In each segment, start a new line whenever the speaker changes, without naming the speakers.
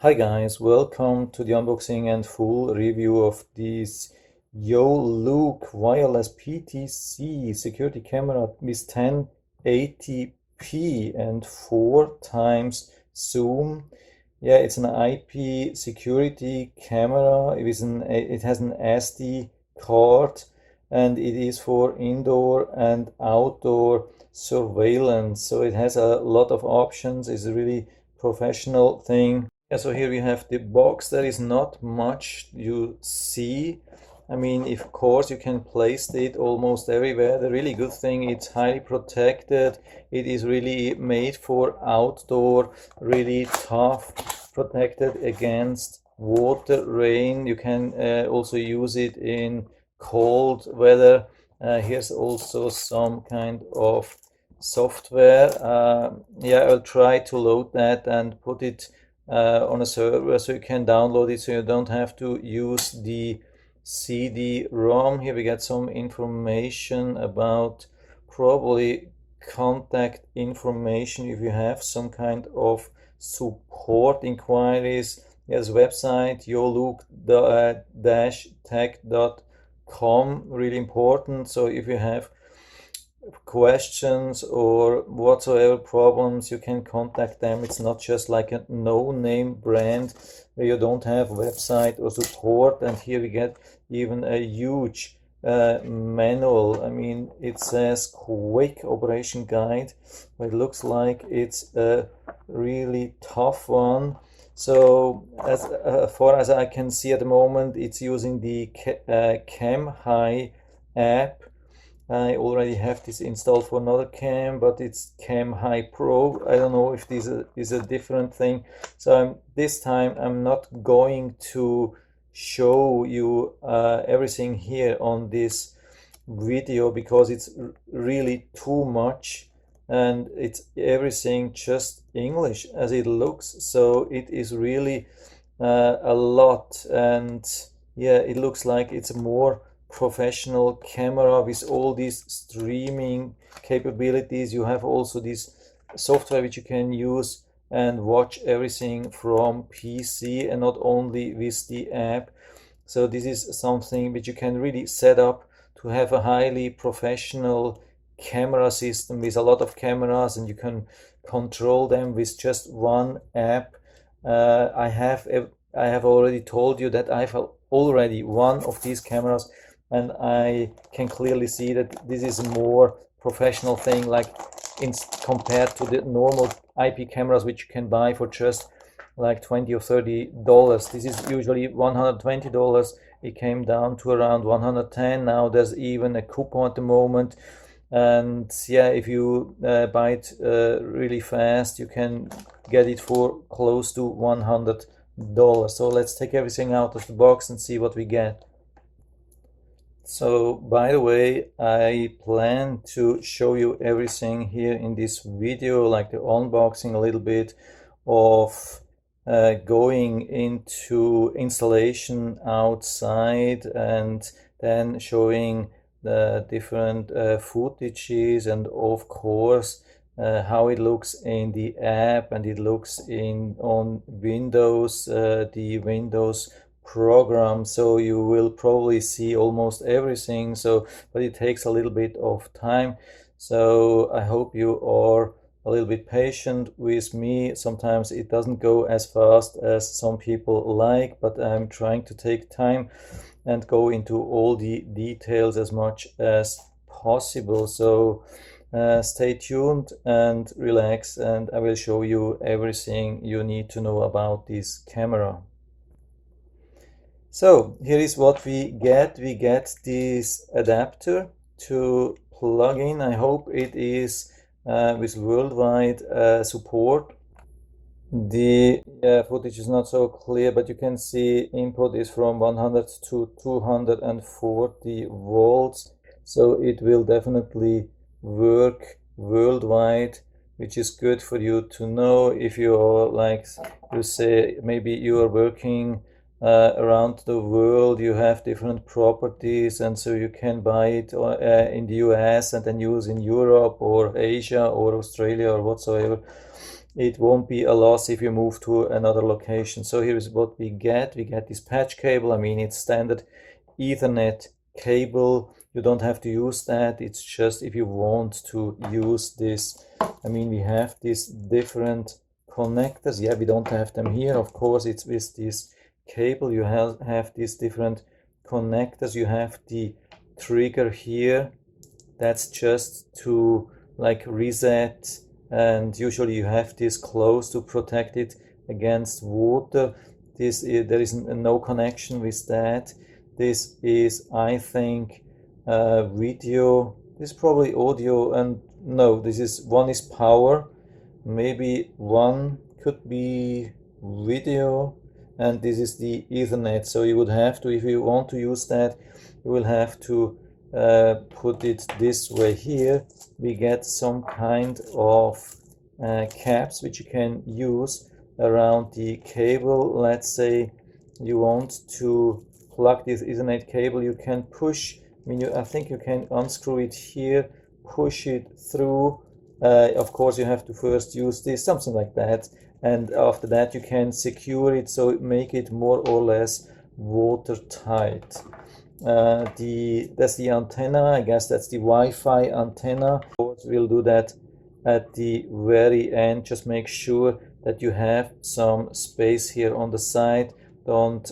Hi guys, welcome to the unboxing and full review of this YoLuke wireless PTZ security camera with 1080p and 4 times zoom. Yeah, it's an IP security camera. It has an SD card and it is for indoor and outdoor surveillance. So it has a lot of options. It's a really professional thing. Yeah, so here we have the box. There is not much you see. I mean, of course, you can place it almost everywhere. The really good thing, it's highly protected. It is really made for outdoor, really tough, protected against water, rain. You can also use it in cold weather. Here's also some kind of software. Yeah, I'll try to load that and put it on a server so you can download it so you don't have to use the CD-ROM. Here we get some information about probably contact information if you have some kind of support inquiries. There's a website yoluke-tech.com, really important. So if you have questions or whatsoever problems, you can contact them. It's not just like a no-name brand where you don't have website or support. And here we get even a huge manual. I mean, it says quick operation guide, but it looks like it's a really tough one. So as far as I can see at the moment, it's using the CamHi app. I already have this installed for another cam, but it's CamHi Pro. I don't know if this is a different thing. So this time I'm not going to show you everything here on this video because it's really too much and it's everything just English as it looks. So it is really a lot, and yeah, it looks like it's more professional camera with all these streaming capabilities. You have also this software which you can use and watch everything from PC and not only with the app. So this is something which you can really set up to have a highly professional camera system with a lot of cameras, and you can control them with just one app. I have already told you that I have already one of these cameras, and I can clearly see that this is a more professional thing, like compared to the normal IP cameras which you can buy for just like $20 or $30. This is usually $120. It came down to around 110. Now there's even a coupon at the moment, and yeah, if you buy it really fast, you can get it for close to $100. So let's take everything out of the box and see what we get. So by the way, I plan to show you everything here in this video, like the unboxing, a little bit of going into installation outside, and then showing the different footages, and of course how it looks in the app and it looks on Windows, the Windows program. So you will probably see almost everything, but it takes a little bit of time. So I hope you are a little bit patient with me. Sometimes it doesn't go as fast as some people like, but I'm trying to take time and go into all the details as much as possible. So stay tuned and relax, and I will show you everything you need to know about this camera. So here is what we get. We get this adapter to plug in. I hope it is with worldwide support. The footage is not so clear, but you can see input is from 100 to 240 volts. So it will definitely work worldwide, which is good for you to know if you are, like you say, maybe you are working around the world, you have different properties, and so you can buy it in the US and then use in Europe or Asia or Australia or whatsoever. it won't be a loss if you move to another location. So here is what we get this patch cable. I mean, it's standard Ethernet cable. You don't have to use that. It's just if you want to use this. I mean, we have these different connectors. Yeah, we don't have them here. Of course, it's with this cable. You have these different connectors. You have the trigger here. That's just to like reset, and usually you have this close to protect it against water. There is no connection with that. This is, I think, video. This is probably audio, and no, this is one is power. Maybe one could be video, and this is the Ethernet. So you would have to, if you want to use that, you will have to put it this way. Here we get some kind of caps which you can use around the cable. Let's say you want to plug this Ethernet cable, you can push. I mean, I think you can unscrew it here, push it through. Of course, you have to first use this, something like that, and after that you can secure it, so make it more or less watertight. That's the antenna. I guess that's the Wi-Fi antenna. We'll do that at the very end. Just make sure that you have some space here on the side. Don't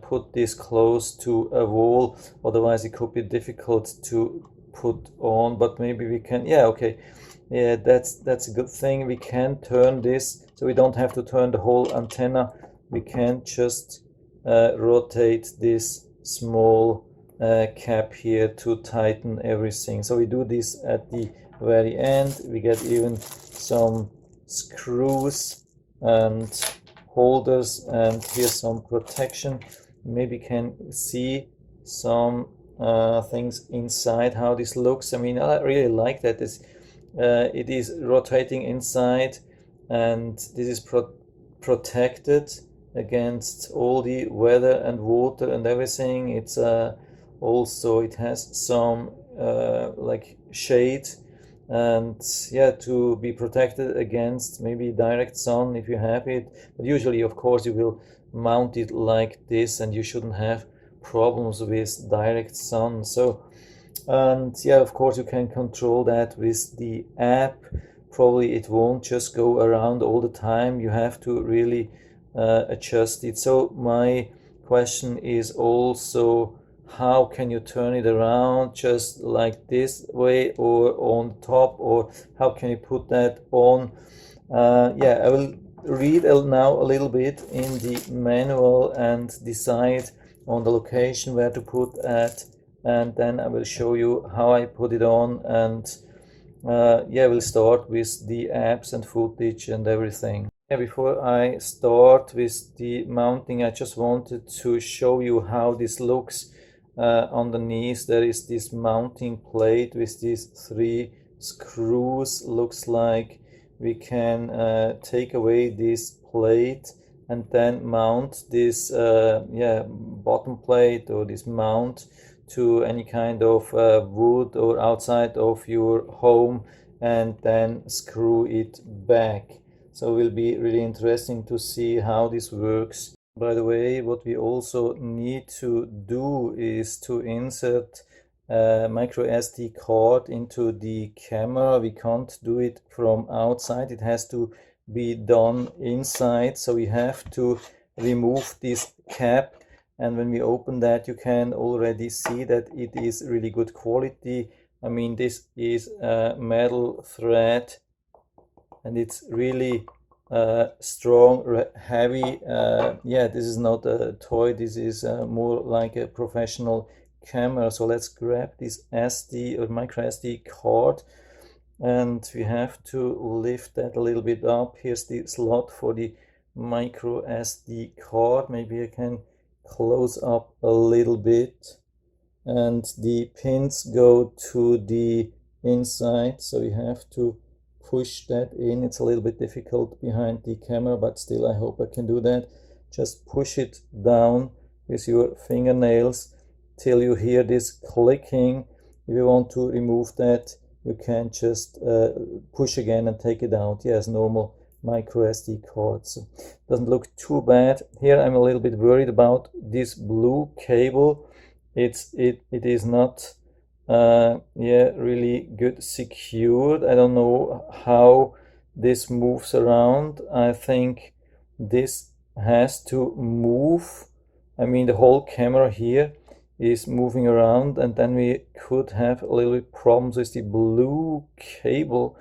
put this close to a wall, otherwise it could be difficult to put on, but maybe we can. Yeah, okay. Yeah, that's a good thing. We can turn this, so we don't have to turn the whole antenna. We can just rotate this small cap here to tighten everything. So we do this at the very end. We get even some screws and holders, and here's some protection. Maybe can see some things inside, how this looks. I mean, I really like that it is rotating inside, and this is protected against all the weather and water and everything. It's also, it has some like shade, and yeah, to be protected against maybe direct sun if you have it. But usually, of course, you will mount it like this, and you shouldn't have problems with direct sun. So, and yeah, of course, you can control that with the app. Probably it won't just go around all the time. You have to really adjust it. So my question is also, how can you turn it around, just like this way or on top, or how can you put that on? Yeah, I will read now a little bit in the manual and decide on the location where to put that, and then I will show you how I put it on. And yeah, we'll start with the apps and footage and everything. Yeah, before I start with the mounting, I just wanted to show you how this looks. Underneath there is this mounting plate with these 3 screws. Looks like we can take away this plate and then mount this yeah, bottom plate or this mount to any kind of wood or outside of your home, and then screw it back. So it will be really interesting to see how this works. By the way, what we also need to do is to insert a micro SD card into the camera. We can't do it from outside, it has to be done inside. So we have to remove this cap, and when we open that, you can already see that it is really good quality. I mean, this is a metal thread, and it's really strong, heavy. Yeah, this is not a toy, this is more like a professional camera. So let's grab this SD or micro SD card, and we have to lift that a little bit up. Here's the slot for the micro SD card. Maybe I can close up a little bit, and the pins go to the inside, so you have to push that in. It's a little bit difficult behind the camera, but still I hope I can do that. Just push it down with your fingernails till you hear this clicking. If you want to remove that, you can just push again and take it out. Yes, normal micro SD card. So doesn't look too bad. Here I'm a little bit worried about this blue cable. It is not really good secured. I don't know how this moves around. I think this has to move. I mean, the whole camera here is moving around, and then we could have a little bit problems with the blue cable.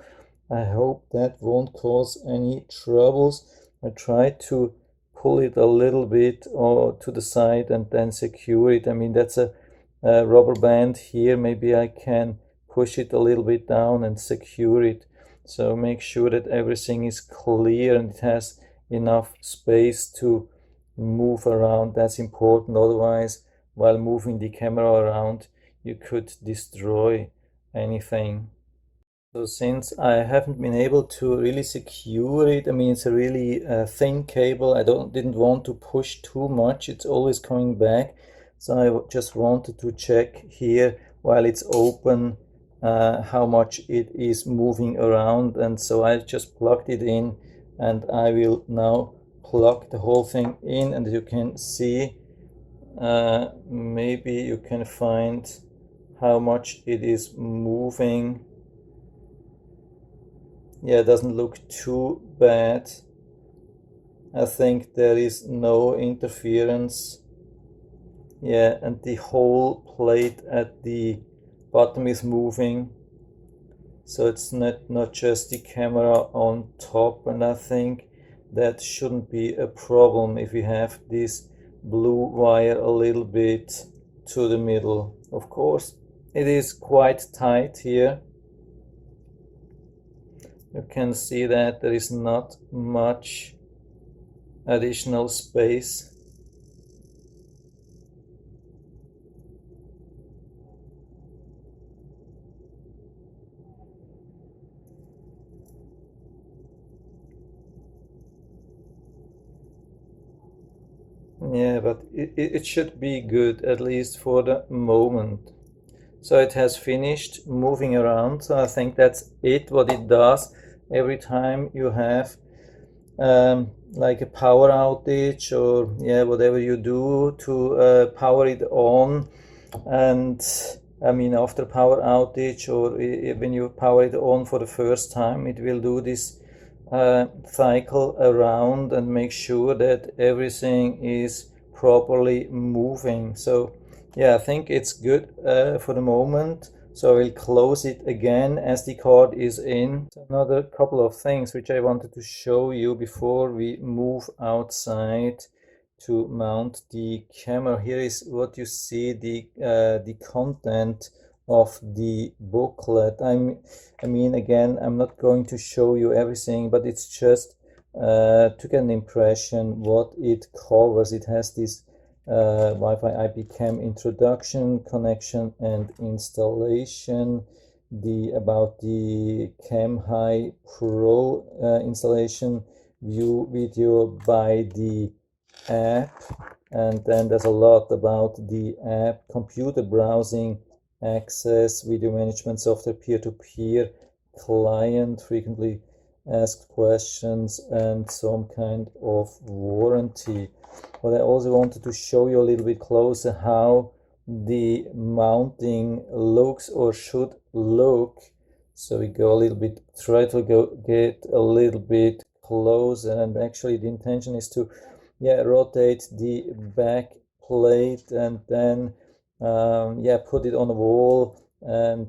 I hope that won't cause any troubles. I tried to pull it a little bit or to the side and then secure it. I mean, that's a rubber band here. Maybe I can push it a little bit down and secure it. So make sure that everything is clear and it has enough space to move around. That's important. Otherwise, while moving the camera around, you could destroy anything. So since I haven't been able to really secure it, I mean, it's a really thin cable. I didn't want to push too much. It's always coming back. So I just wanted to check here while it's open how much it is moving around. And so I just plugged it in, and I will now plug the whole thing in, and you can see, maybe you can find how much it is moving. Yeah, it doesn't look too bad. I think there is no interference. Yeah, and the whole plate at the bottom is moving. So it's not just the camera on top, and I think that shouldn't be a problem if we have this blue wire a little bit to the middle. Of course, it is quite tight here. You can see that there is not much additional space. Yeah, but it should be good, at least for the moment. So it has finished moving around. So I think that's it, what it does every time you have like a power outage, or yeah, whatever you do to power it on. And I mean, after power outage, or when you power it on for the first time, it will do this cycle around and make sure that everything is properly moving. So yeah, I think it's good for the moment. So I will close it again as the card is in. Another couple of things which I wanted to show you before we move outside to mount the camera. Here is what you see, the content of the booklet. I mean, again, I'm not going to show you everything, but it's just to get an impression what it covers. It has this Wi-Fi IP cam introduction, connection and installation, about the Cam High Pro installation, view video by the app, and then there's a lot about the app, computer browsing, access, video management software, peer-to-peer, client, frequently asked questions, and some kind of warranty. But I also wanted to show you a little bit closer how the mounting looks, or should look. So we go a little bit, try to get a little bit closer, and actually the intention is to rotate the back plate and then put it on the wall and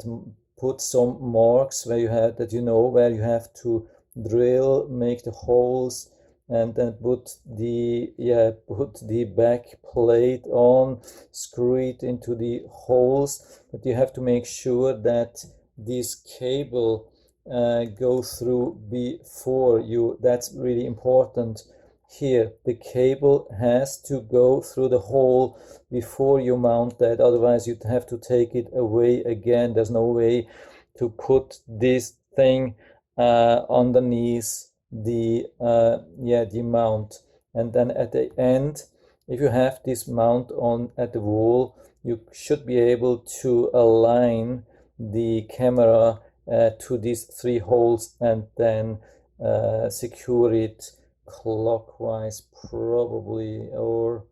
put some marks where you have that, where you have to drill, make the holes, and then put the back plate on, screw it into the holes. But you have to make sure that this cable go through before you. That's really important. Here, the cable has to go through the hole before you mount that, otherwise you'd have to take it away again. There's no way to put this thing underneath the mount. And then at the end, if you have this mount on at the wall, you should be able to align the camera to these three holes, and then secure it clockwise probably, or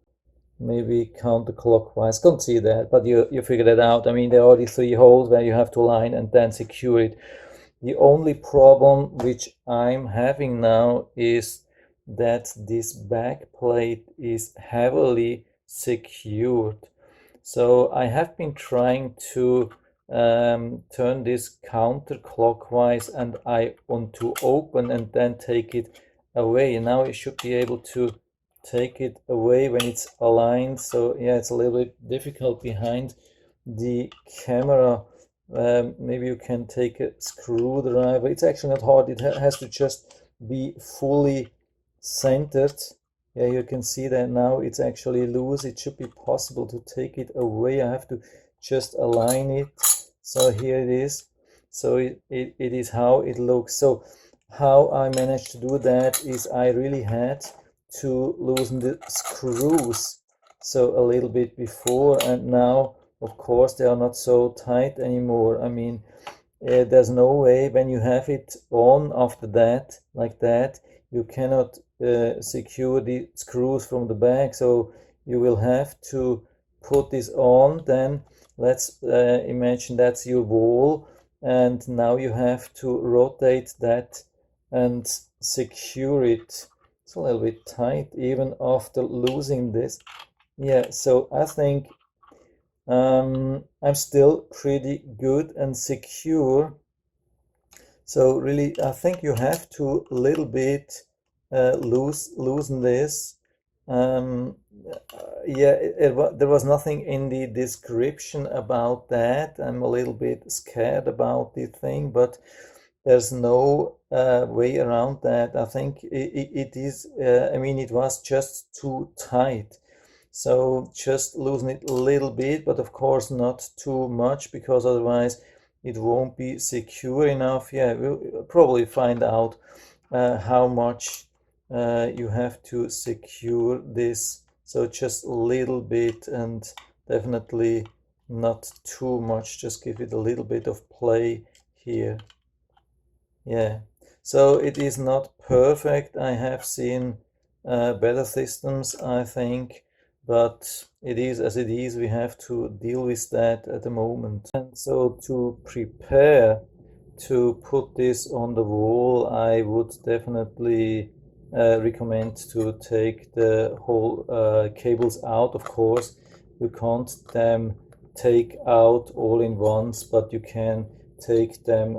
maybe counterclockwise. Can't see that, but you figured it out. I mean, there are these 3 holes where you have to line and then secure it. The only problem which I'm having now is that this back plate is heavily secured. So I have been trying to turn this counterclockwise, and I want to open and then take it away. And now it should be able to take it away when it's aligned. So yeah, it's a little bit difficult behind the camera. Maybe you can take a screwdriver. It's actually not hard. It has to just be fully centered. Yeah, you can see that now it's actually loose. It should be possible to take it away. I have to just align it. So here it is. So it is how it looks. So how I managed to do that is I really had to loosen the screws so a little bit before, and now of course they are not so tight anymore. I mean, there's no way when you have it on after that, like that, you cannot secure the screws from the back, so you will have to put this on. Then let's imagine that's your wall, and now you have to rotate that and secure it. It's a little bit tight even after losing this. Yeah, so I think I'm still pretty good and secure. So really, I think you have to a little bit loosen this. Yeah, there was nothing in the description about that. I'm a little bit scared about the thing, but there's no way around that. I think it is, I mean, it was just too tight. So just loosen it a little bit, but of course not too much, because otherwise it won't be secure enough. Yeah, we'll probably find out how much you have to secure this. So just a little bit, and definitely not too much. Just give it a little bit of play here. Yeah, so it is not perfect. I have seen better systems, I think, but it is as it is. We have to deal with that at the moment. And so to prepare to put this on the wall, I would definitely recommend to take the whole cables out. Of course, you can't take out all in once, but you can take them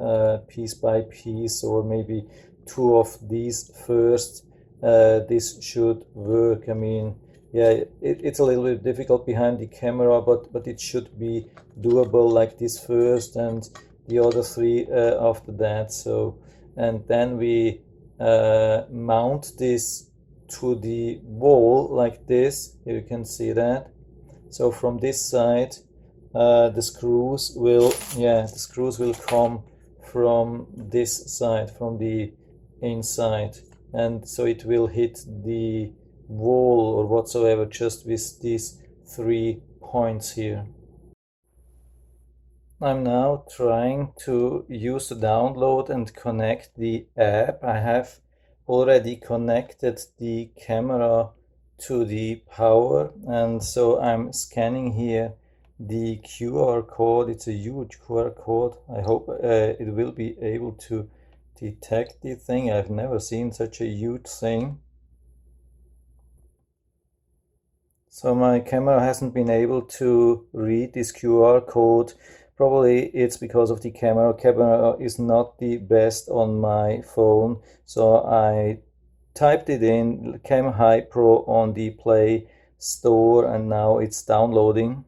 piece by piece, or maybe 2 of these first. This should work. I mean, yeah, it's a little bit difficult behind the camera, but it should be doable, like this first and the other 3 after that. So, and then we mount this to the wall like this. Here you can see that. So from this side the screws will come from this side, from the inside, and so it will hit the wall or whatsoever just with these 3 points here. I'm now trying to use the download and connect the app. I have already connected the camera to the power, and so I'm scanning here the QR code. It's a huge QR code. I hope it will be able to detect the thing. I've never seen such a huge thing. So my camera hasn't been able to read this QR code. Probably it's because of the camera. Camera is not the best on my phone. So I typed it in, Cam High Pro, on the Play Store, and now it's downloading.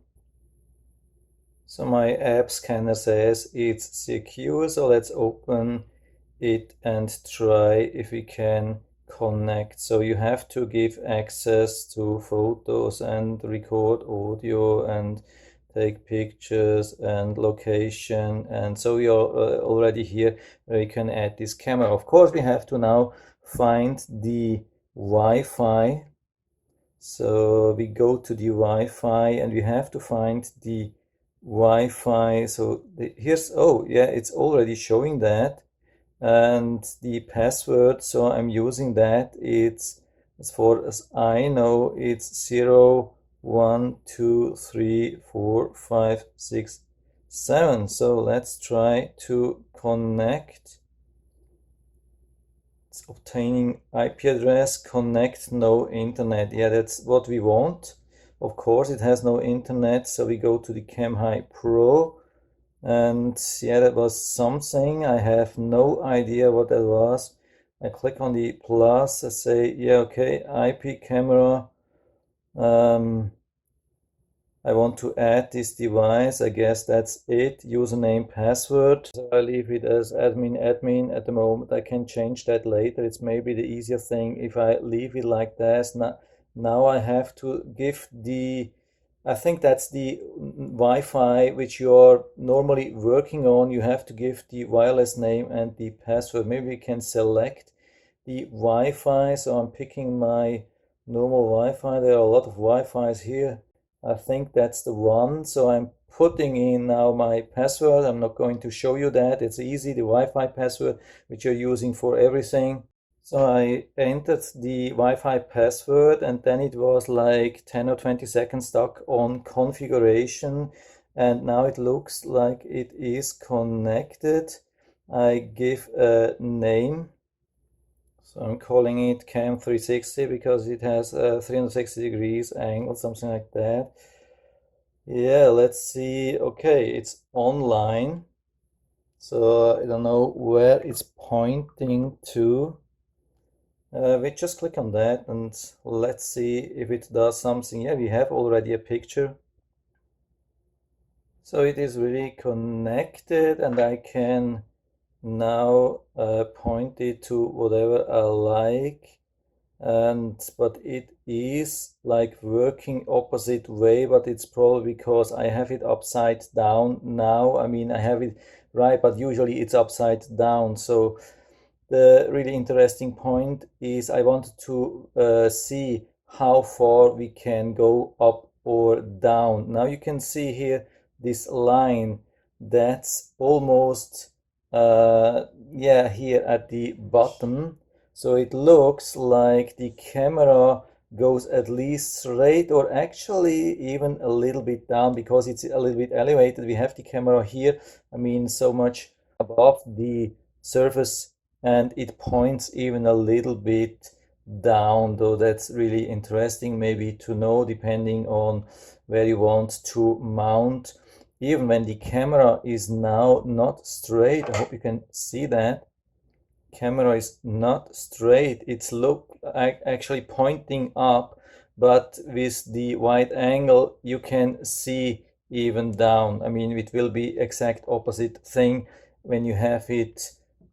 So my app scanner says it's secure. So let's open it and try if we can connect. So you have to give access to photos and record audio and take pictures and location, and so you're already here where you can add this camera. Of course, we have to now find the Wi-Fi. So we go to the Wi-Fi and we have to find the Wi-Fi. So here's, oh yeah, it's already showing that. and the password, so I'm using that. It's, as far as I know, it's 0, 1, 2, 3, 4, 5, 6, 7. So let's try to connect. It's obtaining IP address, connect, no internet. Yeah, that's what we want. Of course, it has no internet, so we go to the CamHi Pro. And yeah, that was something. I have no idea what that was. I click on the plus. I say, yeah, okay, IP camera. I want to add this device. I guess that's it. Username, password. So I leave it as admin at the moment. I can change that later. It's maybe the easier thing if I leave it like this. Now I have to give the, I think that's the Wi-Fi which you're normally working on. You have to give the wireless name and the password. Maybe we can select the Wi-Fi. So I'm picking my normal Wi-Fi. There are a lot of Wi-Fis here. I think that's the one. So I'm putting in now my password. I'm not going to show you that. It's easy, the Wi-Fi password, which you're using for everything. So I entered the Wi-Fi password, and then it was like 10 or 20 seconds stuck on configuration. And now it looks like it is connected. I give a name. So I'm calling it Cam 360 because it has a 360 degrees angle, something like that. Yeah, let's see. Okay, it's online. So I don't know where it's pointing to. We just click on that and let's see if it does something. Yeah, we have already a picture. So it is really connected, and I can now point it to whatever I like. But it is like working opposite way, but it's probably because I have it upside down now. I mean, I have it right, but usually it's upside down. So the really interesting point is I wanted to see how far we can go up or down. Now you can see here this line that's almost yeah, here at the bottom. So it looks like the camera goes at least straight, or actually even a little bit down because it's a little bit elevated. We have the camera here, I mean, so much above the surface, and it points even a little bit down, though that's really interesting maybe to know depending on where you want to mount. Even when the camera is now not straight, I hope you can see that camera is not straight, it's actually pointing up, but with the wide angle you can see even down. I mean, it will be exact opposite thing when you have it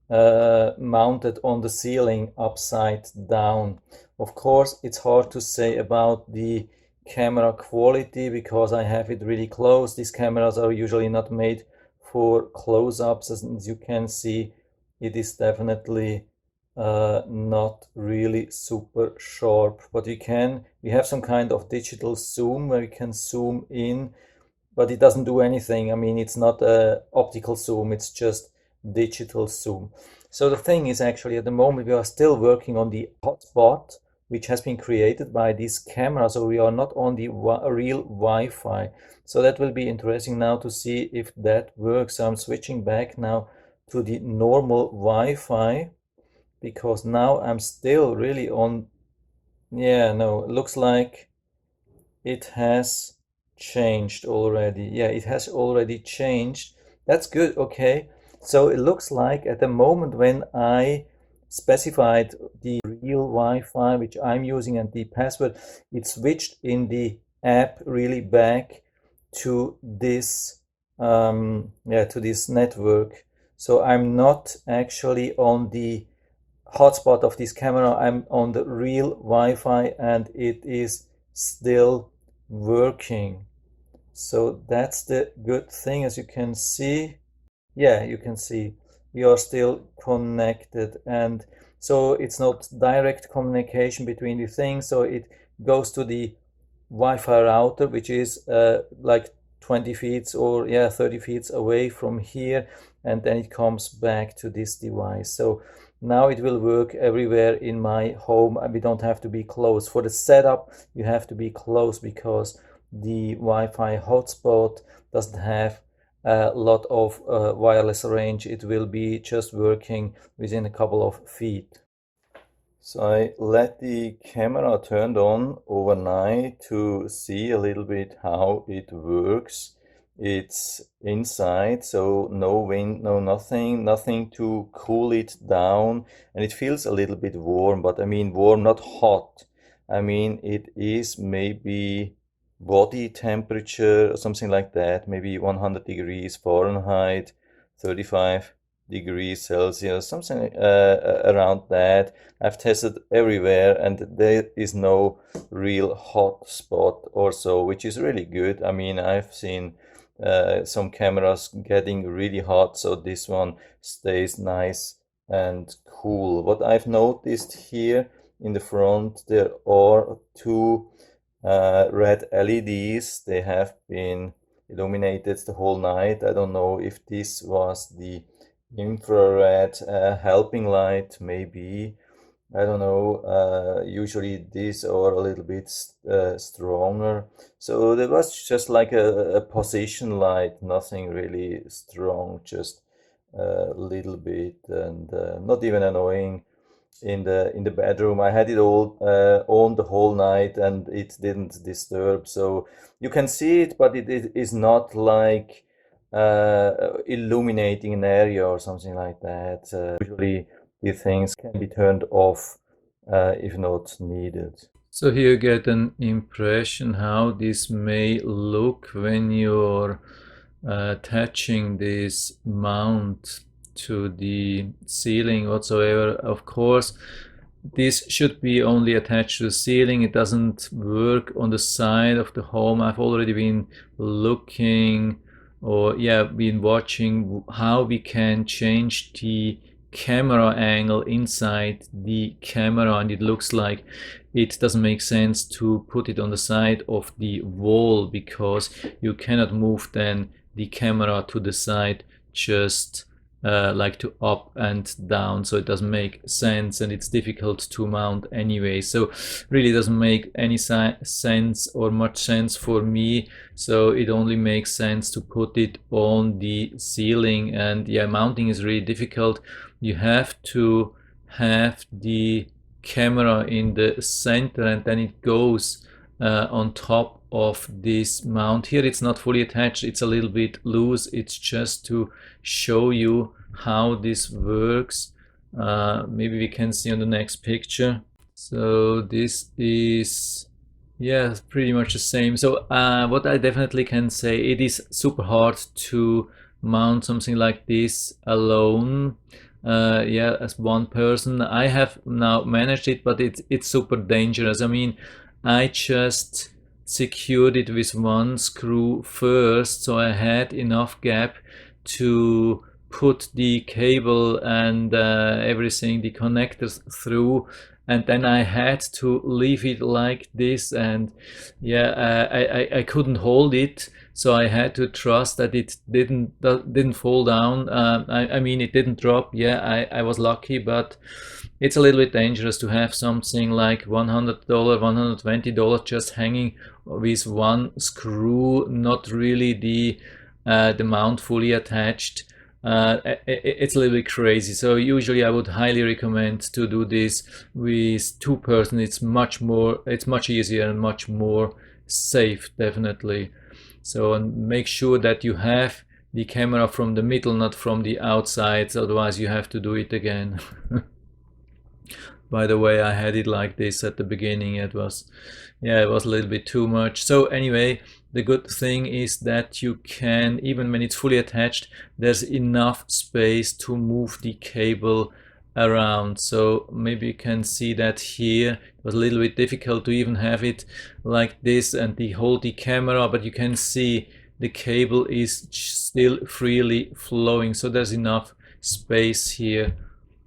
mounted on the ceiling upside down. Of course, it's hard to say about the camera quality because I have it really close. These cameras are usually not made for close-ups, as you can see. It is definitely not really super sharp, but we have some kind of digital zoom where we can zoom in, but it doesn't do anything. I mean, it's not a optical zoom, it's just digital zoom. So the thing is, actually at the moment we are still working on the hotspot which has been created by this camera, so we are not on the real Wi-Fi. So that will be interesting now to see if that works. So I'm switching back now to the normal Wi-Fi because now I'm still really on. Yeah, no, it looks like it has changed already. Yeah, it has already changed. That's good. Okay, so it looks like at the moment when I specified the real Wi-Fi which I'm using and the password, it switched in the app really back to this yeah, to this network. So I'm not actually on the hotspot of this camera, I'm on the real Wi-Fi and it is still working. So that's the good thing. As you can see, yeah, you can see we are still connected, and so it's not direct communication between the things. So it goes to the Wi-Fi router, which is like 20 feet or 30 feet away from here, and then it comes back to this device. So now it will work everywhere in my home, and we don't have to be close. For the setup, you have to be close because the Wi-Fi hotspot doesn't have a lot of wireless range. It will be just working within a couple of feet. So I let the camera turned on overnight to see a little bit how it works. It's inside, so no wind, no nothing to cool it down, and it feels a little bit warm, but I mean warm, not hot. I mean it is maybe body temperature or something like that, maybe 100 degrees Fahrenheit, 35 degrees Celsius, something around that. I've tested everywhere and there is no real hot spot or so, which is really good. I mean, I've seen some cameras getting really hot, so this one stays nice and cool. What I've noticed here in the front, there are two red LEDs. They have been illuminated the whole night. I don't know if this was the infrared helping light, maybe. I don't know. Usually these are a little bit stronger. So there was just like a position light, nothing really strong, just a little bit, and not even annoying in the bedroom. I had it all on the whole night and it didn't disturb. So you can see it, but it is not like illuminating an area or something like that. Usually these things can be turned off if not needed. So here you get an impression how this may look when you're attaching this mount to the ceiling whatsoever. Of course, this should be only attached to the ceiling. It doesn't work on the side of the home. I've already been looking or been watching how we can change the camera angle inside the camera, and it looks like it doesn't make sense to put it on the side of the wall because you cannot move then the camera to the side just like to up and down, so it doesn't make sense and it's difficult to mount anyway. So really doesn't make any sense or much sense for me. So it only makes sense to put it on the ceiling, and mounting is really difficult. You have to have the camera in the center and then it goes on top of this mount. Here it's not fully attached, it's a little bit loose. It's just to show you how this works. Maybe we can see on the next picture. So this is pretty much the same. So what I definitely can say, it is super hard to mount something like this alone. As one person. I have now managed it, but it's super dangerous. I mean, I just secured it with one screw first, so I had enough gap to put the cable and everything, the connectors through, and then I had to leave it like this, and I couldn't hold it, so I had to trust that it didn't fall down. I mean, it didn't drop. I was lucky, but it's a little bit dangerous to have something like $100, $120 just hanging with one screw, not really the mount fully attached. It's a little bit crazy. So usually I would highly recommend to do this with two persons. It's much easier and much more safe, definitely. So make sure that you have the camera from the middle, not from the outside, otherwise you have to do it again. By the way, I had it like this at the beginning. It was a little bit too much. So anyway, the good thing is that you can, even when it's fully attached, there's enough space to move the cable around. So maybe you can see that here. It was a little bit difficult to even have it like this and hold the camera, but you can see the cable is still freely flowing. So there's enough space here.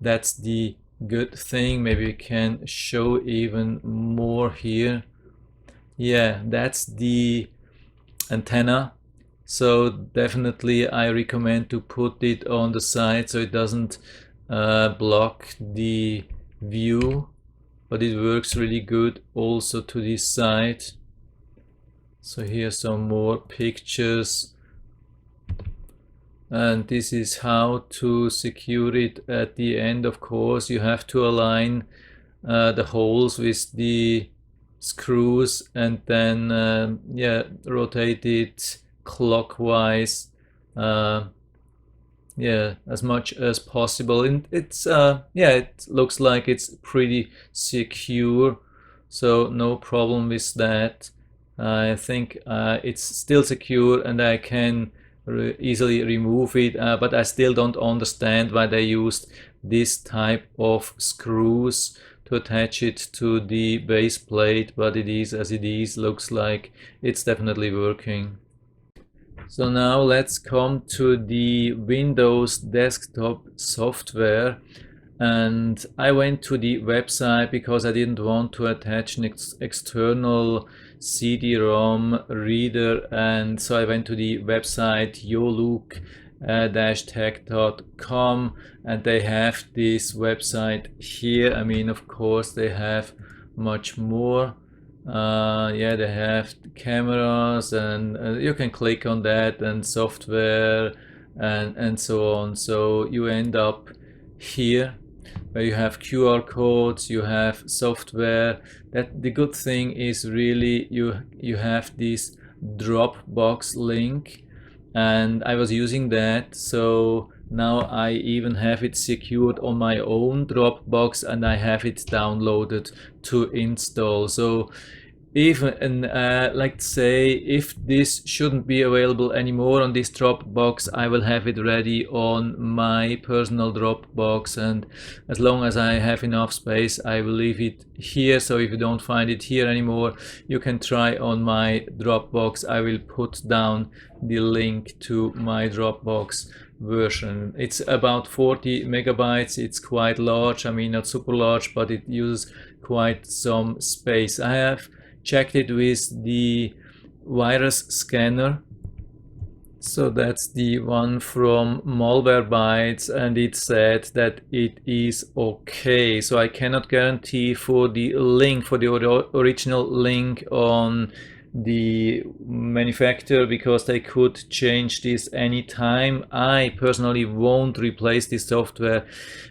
That's the good thing. Maybe we can show even more here. That's the antenna. So definitely I recommend to put it on the side so it doesn't block the view, but it works really good also to this side. So here's some more pictures, and this is how to secure it at the end. Of course, you have to align the holes with the screws and then yeah, rotate it clockwise, yeah, as much as possible. And it's yeah, it looks like it's pretty secure, so no problem with that. I think it's still secure and I can easily remove it, but I still don't understand why they used this type of screws to attach it to the base plate, but it is as it is. Looks like it's definitely working. So now let's come to the Windows desktop software, and I went to the website because I didn't want to attach an external CD-ROM reader, and so I went to the website YoLuke-tech.com, and they have this website here. I mean, of course they have much more. Yeah, they have cameras, and you can click on that, and software, and so on. So you end up here where you have QR codes, you have software. That the good thing is really you have this Dropbox link, and I was using that, so now I even have it secured on my own Dropbox and I have it downloaded to install. So even like say if this shouldn't be available anymore on this Dropbox, I will have it ready on my personal Dropbox, and as long as I have enough space I will leave it here. So if you don't find it here anymore, you can try on my Dropbox. I will put down the link to my Dropbox version. It's about 40 megabytes. It's quite large. I mean, not super large, but it uses quite some space. I have checked it with the virus scanner. So that's the one from Malwarebytes, and it said that it is okay. So I cannot guarantee for the link, for the original link on the manufacturer, because they could change this anytime. I personally won't replace this software.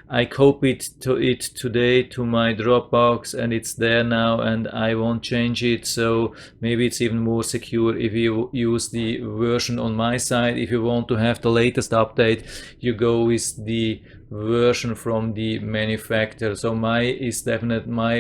I copied it today to my Dropbox and it's there now, and I won't change it. So maybe it's even more secure if you use the version on my side. If you want to have the latest update, you go with the version from the manufacturer. So my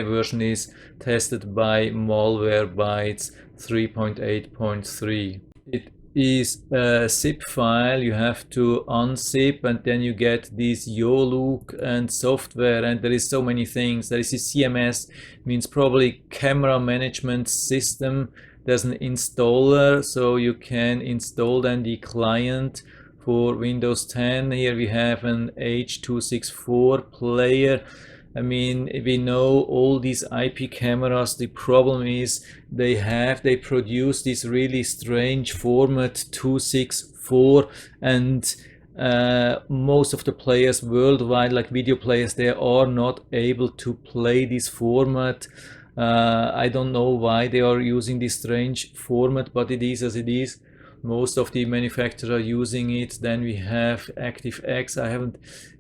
version is tested by Malwarebytes 3.8.3. It is a zip file. You have to unzip and then you get this YoLuke and software, and there is so many things. There is a CMS, means probably camera management system. There's an installer, so you can install then the client for Windows 10. Here we have an H.264 player. I mean, we know all these IP cameras, the problem is they produce this really strange format 264, and most of the players worldwide, like video players, they are not able to play this format. I don't know why they are using this strange format, but it is as it is. Most of the manufacturers are using it. Then we have ActiveX. I haven't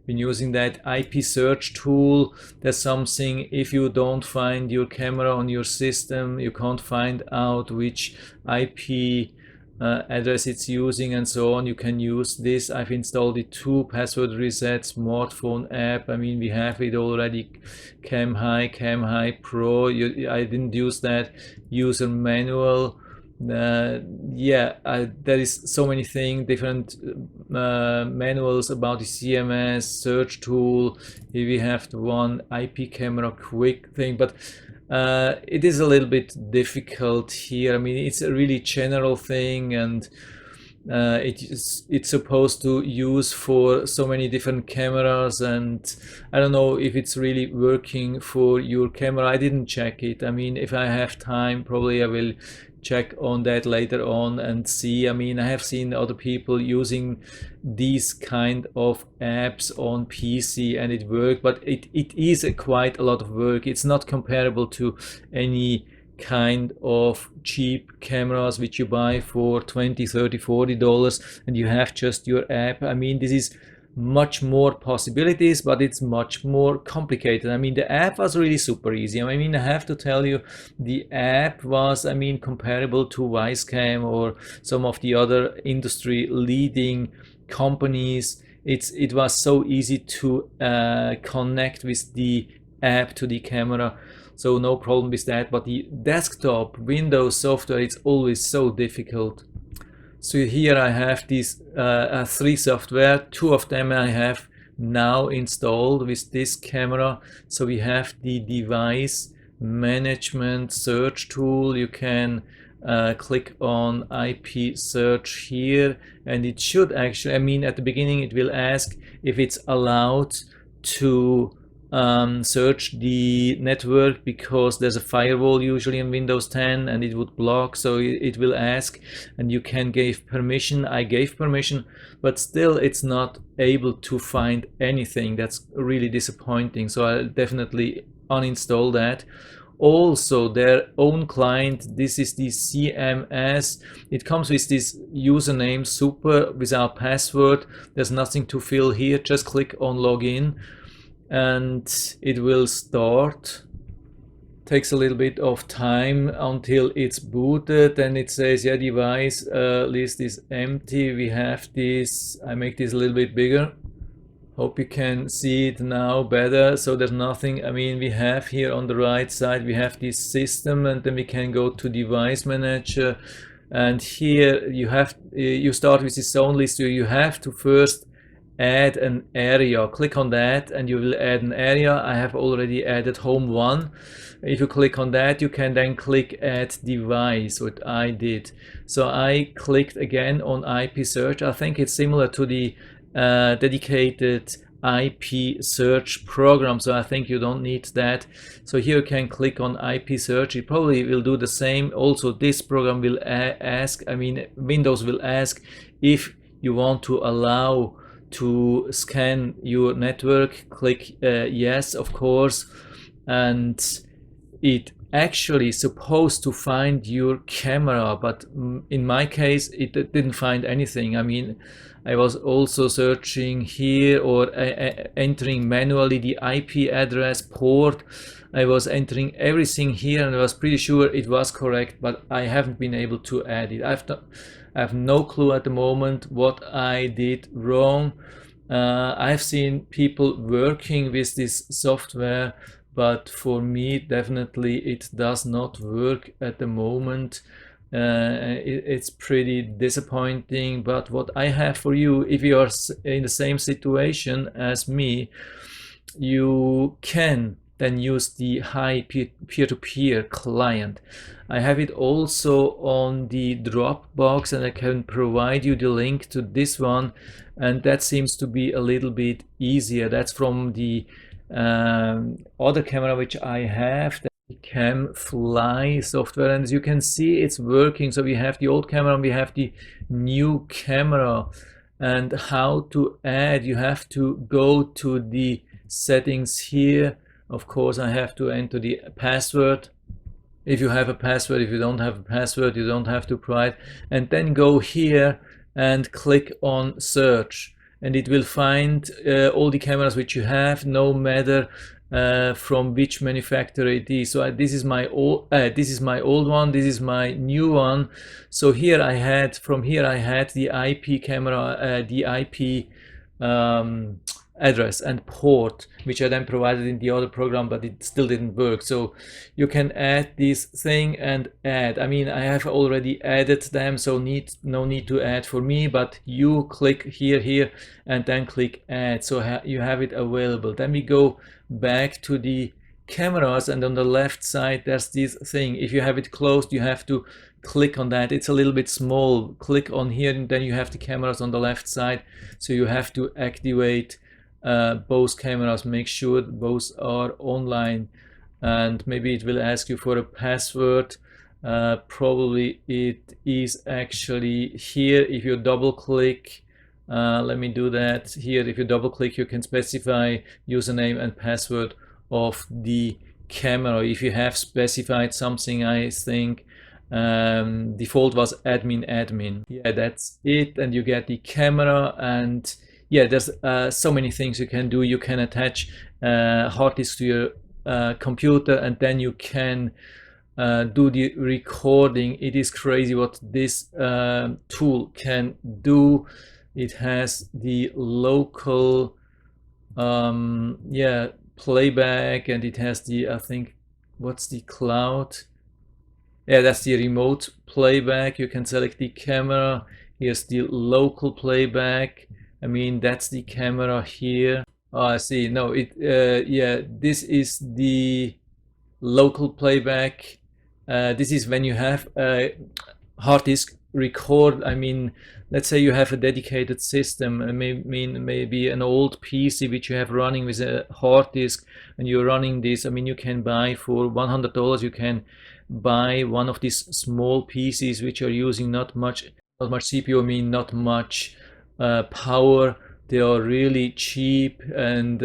been using that. IP search tool. That's something, if you don't find your camera on your system, you can't find out which IP address it's using and so on. You can use this. I've installed it too. Password reset, smartphone app. I mean, we have it already. Cam High Pro. I didn't use that. User manual. Yeah, there is so many things, different manuals about the CMS search tool. Here we have the one IP camera quick thing, but it is a little bit difficult here. I mean, it's a really general thing, and it's supposed to use for so many different cameras, and I don't know if it's really working for your camera. I didn't check it. I mean, if I have time, probably I will check on that later on and see. I mean, I have seen other people using these kind of apps on PC and it worked, but it is quite a lot of work. It's not comparable to any kind of cheap cameras which you buy for 20, 30, $40 and you have just your app. I mean, this is much more possibilities, but it's much more complicated. I mean, the app was really super easy. I mean, I have to tell you, the app was, I mean, comparable to Wisecam or some of the other industry leading companies. It was so easy to connect with the app to the camera, so no problem with that. But the desktop Windows software, it's always so difficult. So here I have these 3 software. 2 of them I have now installed with this camera. So we have the device management search tool. You can click on IP search here, and it should actually, I mean, at the beginning it will ask if it's allowed to search the network, because there's a firewall usually in Windows 10 and it would block, so it will ask and you can give permission. I gave permission, but still it's not able to find anything. That's really disappointing, so I'll definitely uninstall that. Also, their own client, this is the CMS. It comes with this username, super, without password. There's nothing to fill here. Just click on login and it will start. Takes a little bit of time until it's booted, and it says, yeah, device list is empty. We have this, I make this a little bit bigger. Hope you can see it now better. So there's nothing. I mean, we have here on the right side, we have this system, and then we can go to device manager. And here you start with this zone list. So you have to first add an area. Click on that and you will add an area. I have already added home 1. If you click on that, you can then click add device, what I did. So I clicked again on IP search. I think it's similar to the dedicated IP search program, so I think you don't need that. So here you can click on IP search. It probably will do the same. Also, this program will ask, I mean, Windows will ask if you want to allow to scan your network. Click yes, of course, and it actually supposed to find your camera, but in my case it didn't find anything. I mean, I was also searching here or entering manually the IP address, port. I was entering everything here and I was pretty sure it was correct, but I haven't been able to add it. I have no clue at the moment what I did wrong. I've seen people working with this software, but for me definitely it does not work at the moment. It's pretty disappointing. But what I have for you, if you are in the same situation as me, you can then use the high peer-to-peer client. I have it also on the Dropbox, and I can provide you the link to this one, and that seems to be a little bit easier. That's from the other camera which I have, the CamFly software, and as you can see it's working. So we have the old camera and we have the new camera. And how to add, you have to go to the settings here. Of course I have to enter the password. If you have a password, if you don't have a password, you don't have to provide. And then go here and click on search, and it will find all the cameras which you have, no matter from which manufacturer it is. So this is my old one, this is my new one. So here I had, from here I had the IP camera, the IP address and port, which I then provided in the other program, but it still didn't work. So you can add this thing and add. I mean, I have already added them, so no need to add for me, but you click here and then click add, so you have it available. Then we go back to the cameras, and on the left side there's this thing. If you have it closed, you have to click on that. It's a little bit small. Click on here, and then you have the cameras on the left side. So you have to activate both cameras, make sure both are online, and maybe it will ask you for a password. Probably it is actually here. If you double click, let me do that here. If you double click, you can specify username and password of the camera. If you have specified something, I think default was admin. Yeah, that's it. And you get the camera, and yeah, there's so many things you can do. You can attach hard disk to your computer, and then you can do the recording. It is crazy what this tool can do. It has the local yeah, playback, and it has the, I think, what's the cloud? Yeah, that's the remote playback. You can select the camera. Here's the local playback. I mean, that's the camera here. Oh, I see. No, yeah, this is the local playback. This is when you have a hard disk record. I mean, let's say you have a dedicated system, maybe an old PC which you have running with a hard disk, and you're running this. I mean, you can buy for $100. You can buy one of these small PCs which are using not much CPU. I mean, not much power. They are really cheap, and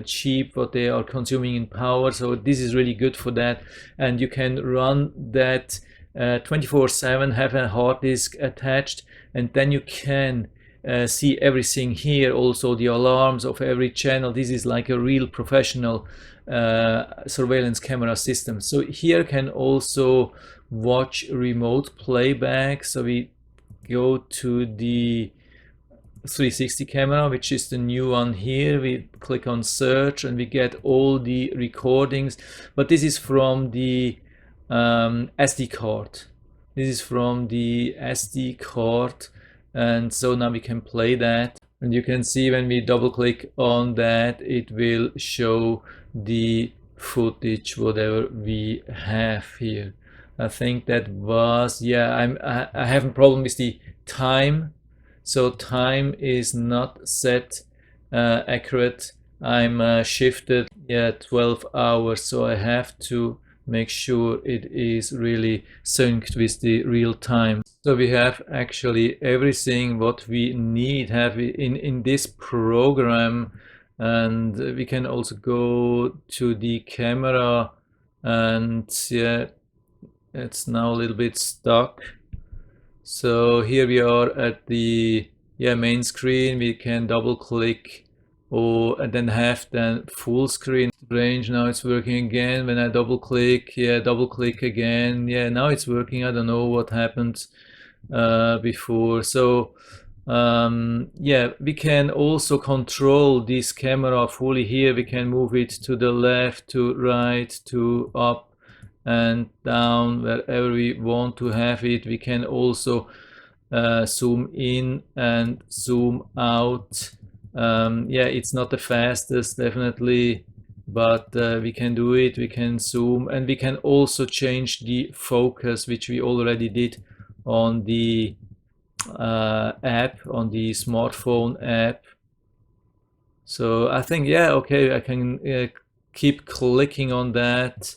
cheap what they are consuming in power. So this is really good for that, and you can run that 24/7, have a hard disk attached, and then you can see everything here, also the alarms of every channel. This is like a real professional surveillance camera system. So here can also watch remote playback. So we go to the 360 camera, which is the new one here. We click on search, and we get all the recordings, but this is from the SD card. This is from the SD card, and so now we can play that, and you can see when we double click on that, it will show the footage whatever we have here. I think that was, yeah, I have a problem with the time. So time is not set accurate. I'm shifted, yeah, 12 hours. So I have to make sure it is really synced with the real time. So we have actually everything what we need have in this program, and we can also go to the camera, and yeah, it's now a little bit stuck. So here we are at the main screen. We can double click, and then have then full screen. Range, now it's working again. When I double click, yeah, double click again, yeah, now it's working. I don't know what happened before. So yeah, we can also control this camera fully here. We can move it to the left, to right, to up and down, wherever we want to have it. We can also zoom in and zoom out. Yeah, it's not the fastest, definitely, but we can do it. We can zoom, and we can also change the focus, which we already did on the app, on the smartphone app. So I think, yeah, okay, I can keep clicking on that.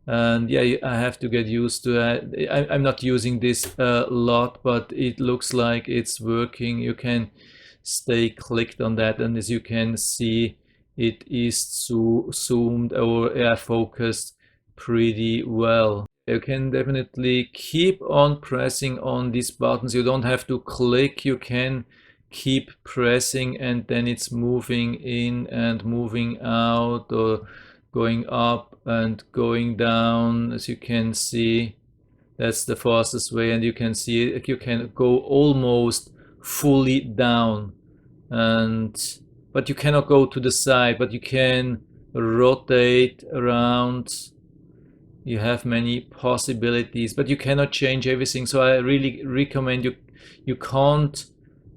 And yeah, I have to get used to that. I'm not using this a lot, but it looks like it's working. You can stay clicked on that, and as you can see, it is zoomed or focused pretty well. You can definitely keep on pressing on these buttons. You don't have to click. You can keep pressing, and then it's moving in and moving out, or going up and going down. As you can see, that's the fastest way, and you can see you can go almost fully down, but you cannot go to the side, but you can rotate around. You have many possibilities, but you cannot change everything. So I really recommend you can't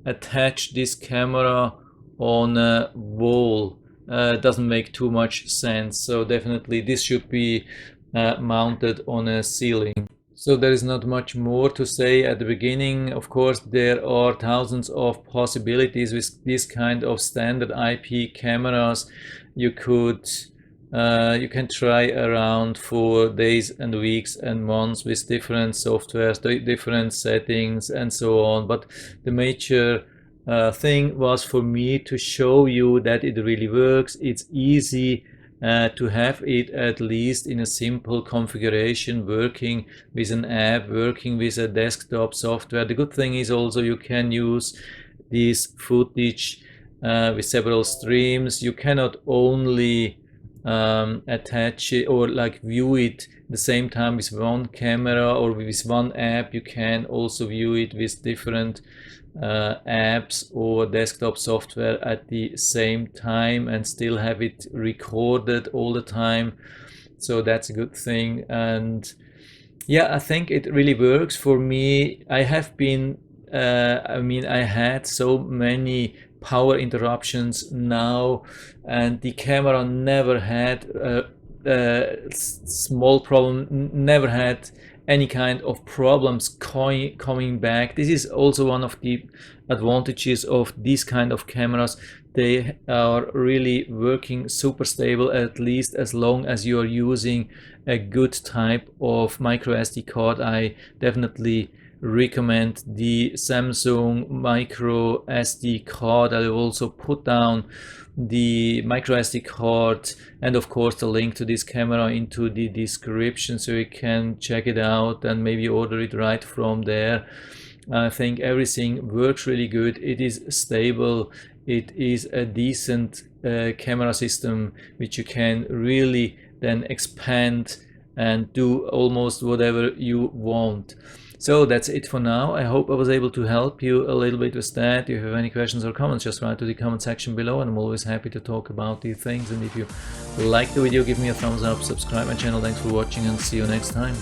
attach this camera on a wall. doesn't make too much sense. So definitely this should be mounted on a ceiling. So there is not much more to say at the beginning. Of course, there are thousands of possibilities with this kind of standard IP cameras. You can try around for days and weeks and months with different softwares, different settings, and so on. But the major thing was for me to show you that it really works. It's easy to have it at least in a simple configuration, working with an app, working with a desktop software. The good thing is also you can use this footage with several streams. You cannot only attach it or like view it at the same time with one camera or with one app. You can also view it with different apps or desktop software at the same time and still have it recorded all the time. So that's a good thing. And yeah, I think it really works for me. I have been I had so many power interruptions now, and the camera never had small problem, never had any kind of problems coming back. This is also one of the advantages of these kind of cameras. They are really working super stable, at least as long as you are using a good type of micro SD card. I definitely recommend the Samsung micro SD card. I will also put down the micro SD card and of course the link to this camera into the description, so you can check it out and maybe order it right from there. I think everything works really good. It is stable. It is a decent camera system which you can really then expand and do almost whatever you want. So that's it for now. I hope I was able to help you a little bit with that. If you have any questions or comments, just write to the comment section below, and I'm always happy to talk about these things. And if you like the video, give me a thumbs up, subscribe my channel. Thanks for watching, and see you next time.